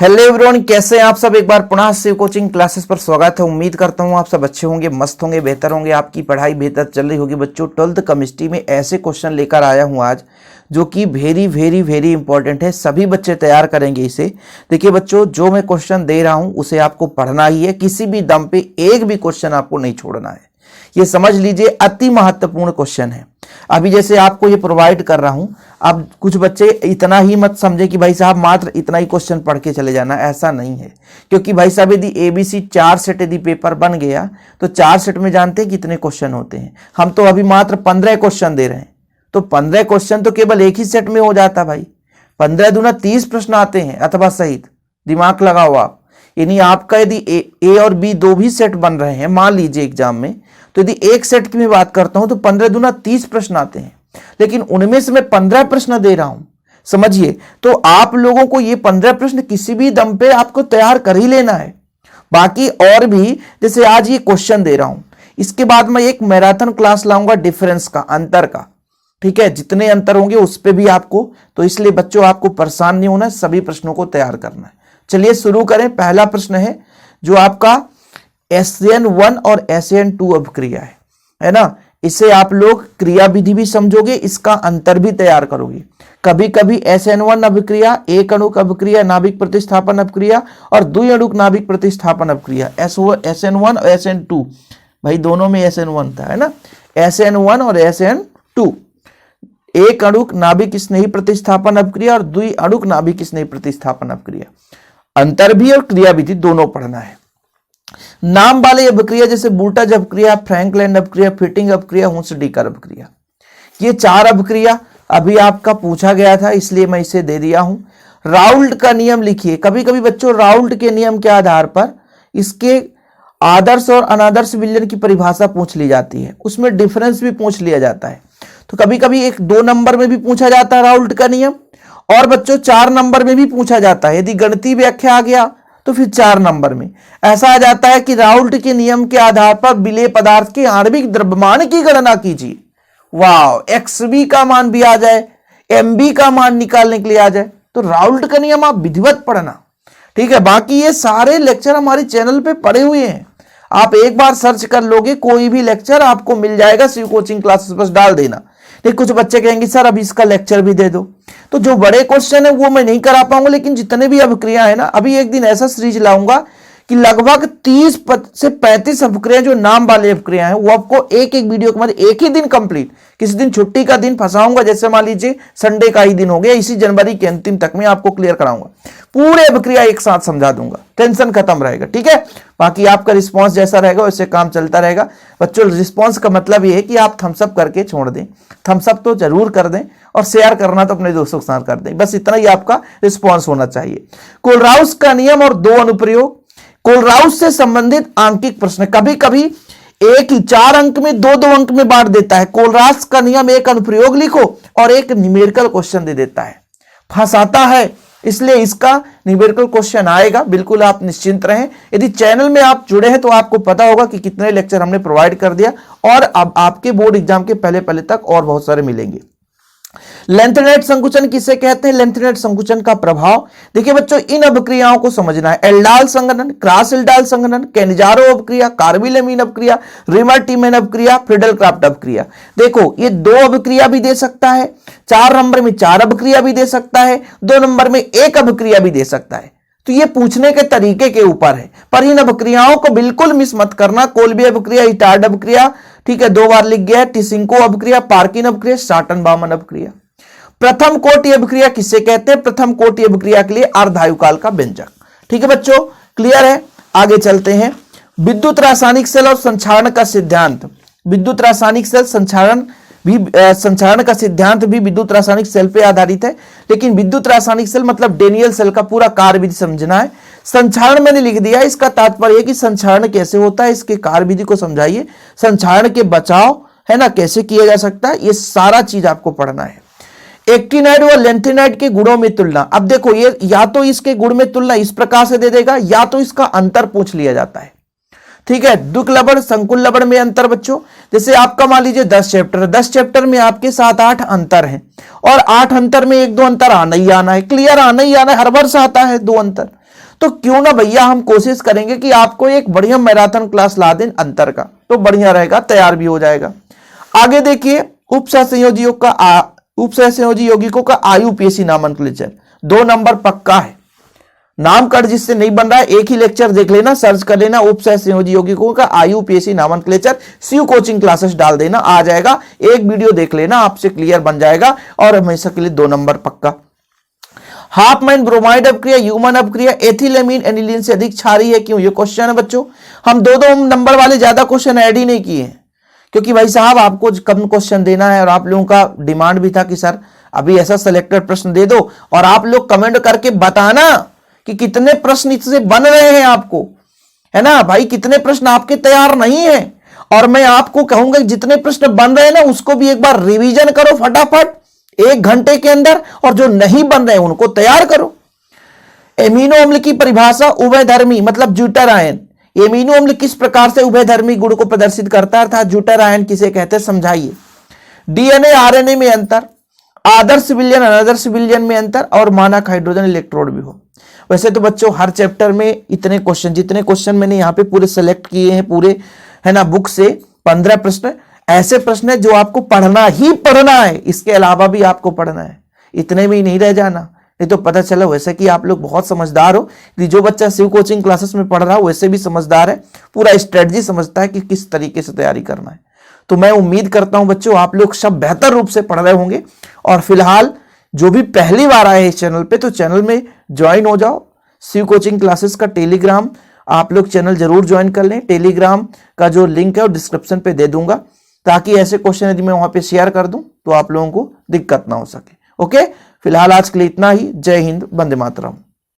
Hello everyone, कैसे हैं आप सब। एक बार पुनः शिव कोचिंग क्लासेस पर स्वागत है। उम्मीद करता हूं आप सब अच्छे होंगे, मस्त होंगे, बेहतर होंगे, आपकी पढ़ाई बेहतर चल रही होगी। बच्चों, 12th केमिस्ट्री में ऐसे क्वेश्चन लेकर आया हूं आज जो कि वेरी वेरी वेरी इंपॉर्टेंट है। सभी बच्चे तैयार करेंगे इसे। देखिए बच्चों, जो मैं क्वेश्चन दे रहा हूं उसे आपको पढ़ना ही है। किसी भी दम पे एक भी क्वेश्चन आपको नहीं छोड़ना है। ये समझ लीजिए अति महत्वपूर्ण क्वेश्चन है। अभी जैसे आपको ये प्रोवाइड कर रहा हूं, अब कुछ बच्चे इतना ही मत समझे कि भाई साहब मात्र इतना ही क्वेश्चन पढ़ के चले जाना, ऐसा नहीं है। क्योंकि भाई साहब यदि ABC 4 सेट यदि पेपर बन गया तो 4 सेट में जानते हैं कितने क्वेश्चन होते हैं। हम तो अभी मात्र 15 क्वेश्चन दे रहे हैं, तो 15 क्वेश्चन तो केवल एक ही सेट में हो जाता भाई। 15 दूना 30 प्रश्न आते हैं अथवा सहित। दिमाग लगाओ आप। यानी आपका यदि ए और बी दो भी सेट बन रहे हैं मान लीजिए एग्जाम में, तो यदि एक सेट की मैं बात करता हूं तो 15 दूना 30 प्रश्न आते हैं। लेकिन उनमें से मैं 15 प्रश्न दे रहा हूं, समझिए। तो आप लोगों को ये 15 प्रश्न किसी भी दम पे आपको तैयार कर ही लेना है। बाकी और भी, जैसे आज ये क्वेश्चन दे रहा हूं, इसके बाद मैं एक मैराथन क्लास लाऊंगा डिफरेंस का, अंतर का। ठीक है, जितने अंतर होंगे उस पर भी आपको, तो इसलिए बच्चों आपको परेशान नहीं होना है, सभी प्रश्नों को तैयार करना है। चलिए शुरू करें। पहला प्रश्न है जो आपका SN1 और SN2 अभिक्रिया है ना। इसे आप लोग क्रिया विधि भी समझोगे, इसका अंतर भी तैयार करोगे। कभी कभी SN1 अभिक्रिया, एक अणुक अभिक्रिया, नाभिक प्रतिस्थापन अभिक्रिया और द्वि अणुक नाभिक प्रतिस्थापन अभिक्रिया, SN1 और SN2, भाई दोनों में SN1 था, है ना। SN1 और SN2, एक अणुक नाभिक स्नेही प्रतिस्थापन अभिक्रिया और द्वि अणुक नाभिक स्नेही प्रतिस्थापन अभिक्रिया। अंतर भी और क्रिया विधि दोनों पढ़ना है। नाम वाले अभिक्रिया जैसे बूटज अभिक्रिया, फ्रैंकलैंड अभिक्रिया, फिटिंग अभिक्रिया, हुंस-डीकर अभिक्रिया, ये 4 अभिक्रिया अभी आपका पूछा गया था, इसलिए मैं इसे दे दिया हूं। राउल्ट का नियम लिखिए। कभी कभी बच्चों राउल्ट के नियम के आधार पर इसके आदर्श और अनादर्श विलयन की परिभाषा पूछ ली जाती है, उसमें डिफरेंस भी पूछ लिया जाता है। तो कभी कभी 1-2 नंबर में भी पूछा जाता है राउल्ट का नियम, और बच्चों 4 नंबर में भी पूछा जाता है। यदि गणितीय व्याख्या आ गया तो फिर 4 नंबर में ऐसा आ जाता है कि राउल्ट के नियम के आधार पर विलेय पदार्थ के आणविक द्रव्यमान की गणना कीजिए। वाह, XB का मान भी आ जाए, MB का मान निकालने के लिए आ जाए, तो राउल्ट का नियम आप विधिवत पढ़ना। ठीक है, बाकी ये सारे लेक्चर हमारे चैनल पे पड़े हुए हैं। आप एक बार सर्च कर लोगे, कोई भी लेक्चर आपको मिल जाएगा। शिव कोचिंग क्लासेस बस डाल देना। लेकिन कुछ बच्चे कहेंगे सर अभी इसका लेक्चर भी दे दो, तो जो बड़े क्वेश्चन है वो मैं नहीं करा पाऊंगा, लेकिन जितने भी अभिक्रिया है ना, अभी एक दिन ऐसा सीरीज लाऊंगा कि लगभग 30 से 35 अभिक्रिया जो नाम वाले अभिक्रिया हैं वो आपको एक एक वीडियो के मतलब एक ही दिन कंप्लीट, किसी दिन छुट्टी का दिन फंसाऊंगा, जैसे मान लीजिए संडे का ही दिन हो गया, इसी जनवरी के अंतिम तक में आपको क्लियर कराऊंगा। पूरे अभिक्रिया एक साथ समझा दूंगा, टेंशन खत्म रहेगा। ठीक है, बाकी आपका रिस्पॉन्स जैसा रहेगा वैसे काम चलता रहेगा। बच्चों, रिस्पॉन्स का मतलब ये है कि आप थम्सअप करके छोड़ दें, थम्सअप तो जरूर कर दें, और शेयर करना तो अपने दोस्तों के साथ कर दें। बस इतना ही आपका रिस्पॉन्स होना चाहिए। कोलराउस का नियम और 2 अनुप्रयोग, कोलराउस से संबंधित आंकिक प्रश्न। कभी कभी एक ही 4 अंक में 2-2 अंक में बांट देता है। कोलराउस का नियम एक अनुप्रयोग लिखो और एक न्यूमेरिकल क्वेश्चन दे देता है, फंसाता है, इसलिए इसका न्यूमेरिकल क्वेश्चन आएगा। बिल्कुल आप निश्चिंत रहें। यदि चैनल में आप जुड़े हैं तो आपको पता होगा कि कितने लेक्चर हमने प्रोवाइड कर दिया, और अब आपके बोर्ड एग्जाम के पहले पहले तक और बहुत सारे मिलेंगे। लेंथनेट संकुचन किसे कहते हैं? लेंथनेट संकुचन का प्रभाव। देखिए बच्चों, इन अभिक्रियाओं को समझना है। एल्डाल संघनन, क्रॉस एल्डाल संघनन, कैनिजारो अभिक्रिया, कार्बिल-एमीन अभिक्रिया, रिमर-टीमैन अभिक्रिया, फ्रीडल-क्राफ्ट अभिक्रिया। देखो, ये 2 अभिक्रिया भी दे सकता है, 4 नंबर में 4 अभिक्रिया भी दे सकता है, 2 नंबर में 1 अभिक्रिया भी दे सकता है। तो ये पूछने के तरीके के ऊपर है, पर इन अभिक्रियाओं को बिल्कुल मिस मत करना। कोल्बी अभिक्रिया, इटार्ड अभिक्रिया, ठीक है, 2 बार लिख गया। टिसिंको अभिक्रिया, पार्किन अभिक्रिया, स्टार्टन-बामन अभिक्रिया। प्रथम कोटि अभिक्रिया किसे कहते हैं? प्रथम कोटि अभिक्रिया के लिए अर्धायुकाल का व्यंजक। ठीक है बच्चों, क्लियर है? आगे चलते हैं। विद्युत रासायनिक सेल और संक्षारण का सिद्धांत। विद्युत रासायनिक सेल संक्षारण का सिद्धांत भी विद्युत रासायनिक सेल पे आधारित है, लेकिन विद्युत रासायनिक सेल मतलब डेनियल सेल का पूरा कार्य विधि समझना है। संक्षारण मैंने लिख दिया, इसका तात्पर्य है कि संक्षारण कैसे होता है, इसके कार्य विधि को समझाइए। संक्षारण के बचाव है ना कैसे किया जा सकता है, ये सारा चीज आपको पढ़ना है। एक्टिनाइड व लेंथेनाइड के गुणों में तुलना। अब देखो, ये या तो इसके गुण में तुलना इस प्रकार से दे देगा, या तो इसका अंतर पूछ लिया जाता है। ठीक है, दुक लवण संकुल लवण में अंतर। बच्चों, जैसे आपका मान लीजिए 10 चैप्टर, 10 चैप्टर में आपके 7-8 अंतर हैं, और 8 अंतर में 1-2 अंतर आना ही आना है, क्लियर, आना ही आना है, हर वर्ष आता है 2 अंतर। तो क्यों ना भैया हम कोशिश करेंगे कि आपको एक बढ़िया मैराथन क्लास ला दें अंतर का, तो बढ़िया रहेगा, तैयार भी हो जाएगा। आगे देखिए, उपसहसंयोजी यौगिकों का आईयूपीएसी नामनक्लेचर 2 नंबर पक्का है। नामकरण जिससे नहीं बन रहा है, एक ही लेक्चर देख लेना, सर्च कर लेना उपसहसंयोजी यौगिकों का आईयूपीएसी नामनक्लेचर, सीयू कोचिंग क्लासेस डाल देना, आ जाएगा। एक वीडियो देख लेना, आपसे क्लियर बन जाएगा और हमेशा के लिए 2 नंबर पक्का। हाफमैन ब्रोमाइड अपक्रिया, ह्यूमन अपक्रिया एथिलेमीन एनिलीन से अधिक क्षारीय है, क्यों? ये क्वेश्चन है बच्चों। हम 2-2 नंबर वाले ज्यादा क्वेश्चन ऐड ही नहीं किए हैं, क्योंकि भाई साहब आपको कम क्वेश्चन देना है और आप लोगों का डिमांड भी था कि सर अभी ऐसा सिलेक्टेड प्रश्न दे दो, और आप लोग कमेंट करके बताना कि कितने प्रश्न इससे बन रहे हैं आपको, है ना भाई, कितने प्रश्न आपके तैयार नहीं है। और मैं आपको कहूंगा जितने प्रश्न बन रहे हैं ना उसको भी एक बार रिवीजन करो फटाफट 1 घंटे के अंदर, और जो नहीं बन रहे उनको तैयार करो। एमिनो अम्ल की परिभाषा उभयधर्मी मतलब ज्यूटर आयन। एमिनो अम्ल किस प्रकार से उभयधर्मी गुण को प्रदर्शित करता है, अर्थात ज्यूटर आयन किसे कहते हैं, समझाइए। डीएनए आरएनए में अंतर, आदर्श विलयन अनादर्श विलयन में अंतर, और मानक हाइड्रोजन इलेक्ट्रोड भी हो। वैसे तो बच्चों हर चैप्टर में इतने क्वेश्चन, जितने क्वेश्चन मैंने यहाँ पे पूरे सेलेक्ट किए हैं पूरे, है ना, बुक से 15 प्रश्न ऐसे प्रश्न है जो आपको पढ़ना ही पढ़ना है, इसके अलावा भी आपको पढ़ना है, इतने में ही नहीं रह जाना। नहीं तो पता चला वैसे कि आप लोग बहुत समझदार हो, कि जो बच्चा शिव कोचिंग क्लासेस में पढ़ रहा हो वैसे भी समझदार है, पूरा स्ट्रेटजी समझता है कि किस तरीके से तैयारी करना है। तो मैं उम्मीद करता हूं बच्चों आप लोग सब बेहतर रूप से पढ़ रहे होंगे। और फिलहाल जो भी पहली बार आए इस चैनल पे, तो चैनल में ज्वाइन हो जाओ। शिव कोचिंग क्लासेस का टेलीग्राम आप लोग चैनल जरूर ज्वाइन कर लें। टेलीग्राम का जो लिंक है वो डिस्क्रिप्शन पे दे दूंगा, ताकि ऐसे क्वेश्चन यदि मैं वहां पे शेयर कर दूं तो आप लोगों को दिक्कत ना हो सके। ओके, फिलहाल आज के लिए इतना ही। जय हिंद, वंदे मातरम।